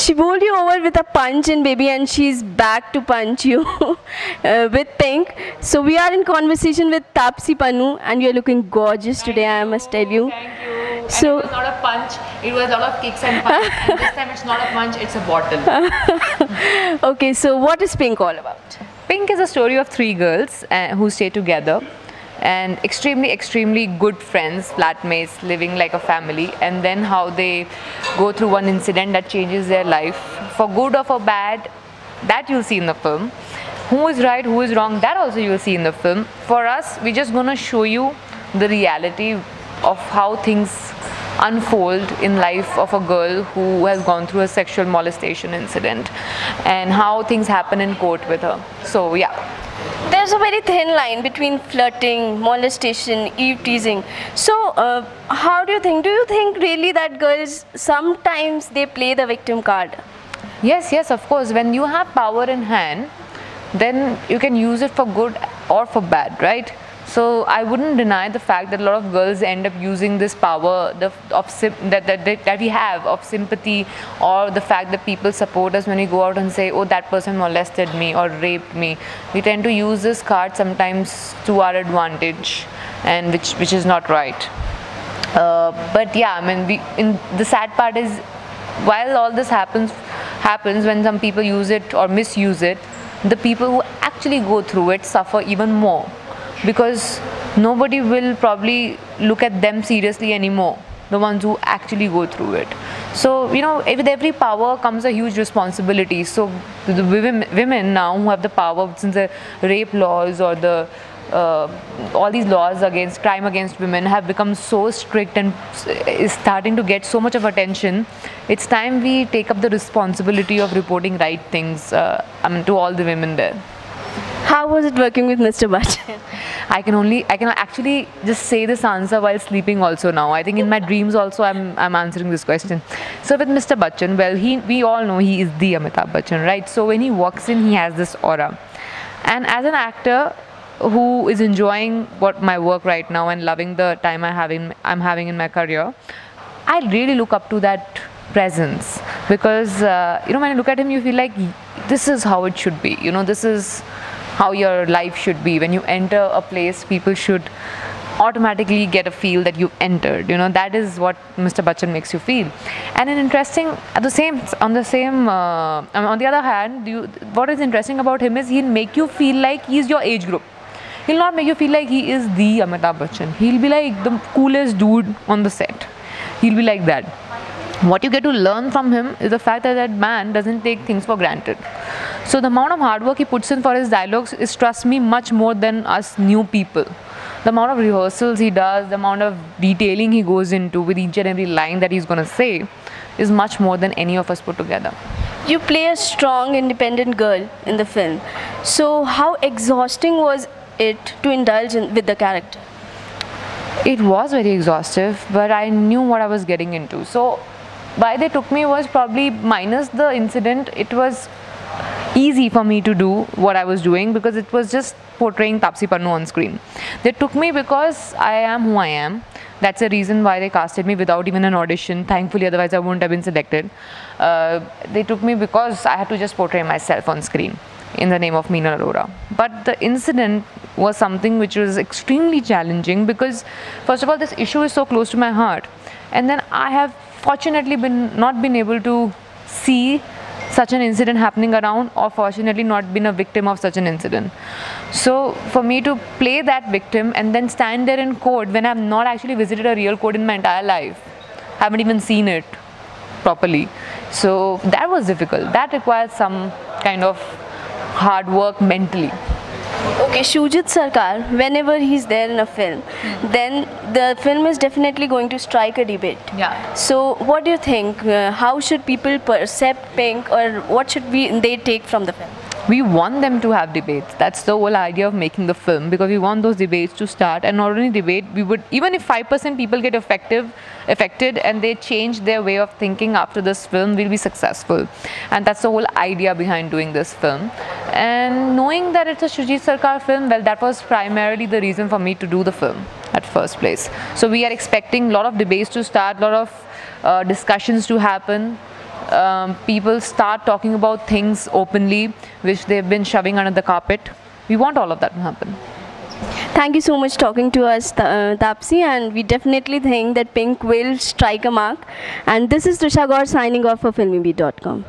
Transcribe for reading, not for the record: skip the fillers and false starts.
She bowled you over with a punch in Baby, and she's back to punch you with Pink. So we are in conversation with Taapsee Pannu, and you're looking gorgeous today, I must tell you. Thank you. So and it was not a punch, it was a lot of kicks and punch. And this time it's not a punch, it's a bottle. okay, so what is Pink all about? Pink is a story of three girls who stay together and extremely good friends, flatmates, living like a family, and then how they go through one incident that changes their life for good or for bad. That you'll see in the film. Who is right, who is wrong, that also you'll see in the film. For us, we're just gonna show you the reality of how things unfold in life of a girl who has gone through a sexual molestation incident and how things happen in court with her. So yeah. There's a very thin line between flirting, molestation, eve teasing. So how do you think really that girls sometimes they play the victim card? Yes, of course. When you have power in hand, then you can use it for good or for bad, right? So I wouldn't deny the fact that a lot of girls end up using this power that we have of sympathy, or the fact that people support us when we go out and say, oh, that person molested me or raped me. We tend to use this card sometimes to our advantage, and which is not right. But yeah, I mean, the sad part is, while all this happens when some people use it or misuse it, the people who actually go through it suffer even more, because nobody will probably look at them seriously anymore, the ones who actually go through it. So, you know, with every power comes a huge responsibility. So the women now who have the power, since the rape laws or the all these laws against crime against women have become so strict and is starting to get so much of attention, it's time we take up the responsibility of reporting right things to all the women there. How was it working with Mr. Bachchan? I can actually just say this answer while sleeping also now. I think in my dreams also I'm answering this question. So with Mr. Bachchan, well, we all know he is the Amitabh Bachchan, right? So when he walks in, he has this aura. And as an actor who is enjoying my work right now and loving the time I'm having in my career, I really look up to that presence, because you know, when you look at him, you feel like this is how it should be. You know, this is how your life should be. When you enter a place, people should automatically get a feel that you've entered. You know, that is what Mr. Bachchan makes you feel. And on the other hand, what is interesting about him is he'll make you feel like he's your age group. He'll not make you feel like he is the Amitabh Bachchan. He'll be like the coolest dude on the set. He'll be like that. What you get to learn from him is the fact that that man doesn't take things for granted. So the amount of hard work he puts in for his dialogues is, trust me, much more than us new people. The amount of rehearsals he does, the amount of detailing he goes into with each and every line that he's going to say is much more than any of us put together. You play a strong, independent girl in the film. So how exhausting was it to indulge with the character? It was very exhaustive, but I knew what I was getting into. So why they took me was probably, minus the incident, it was easy for me to do what I was doing, because it was just portraying Taapsee Pannu on screen. They took me because I am who I am. That's the reason why they casted me without even an audition. Thankfully, otherwise I wouldn't have been selected. They took me because I had to just portray myself on screen in the name of Meena Arora. But the incident was something which was extremely challenging, because first of all, this issue is so close to my heart, and then I have fortunately not been able to see such an incident happening around, or fortunately not been a victim of such an incident. So for me to play that victim and then stand there in court when I've not actually visited a real court in my entire life, haven't even seen it properly, so that was difficult. That requires some kind of hard work mentally. Okay, Shoojit Sarkar, whenever he's there in a film, then the film is definitely going to strike a debate. Yeah. So what do you think? How should people perceive Pink, or what should they take from the film? We want them to have debates. That's the whole idea of making the film, because we want those debates to start. And not only debate, we would, even if 5% people get affected and they change their way of thinking after this film, we'll be successful. And that's the whole idea behind doing this film. And knowing that it's a Shoojit Sarkar film, well, that was primarily the reason for me to do the film at first place. So we are expecting a lot of debates to start, a lot of discussions to happen. people start talking about things openly which they've been shoving under the carpet. We want all of that to happen. Thank you so much talking to us, Taapsee, and we definitely think that Pink will strike a mark. And this is Trisha Gaur signing off for Filmibeat.com.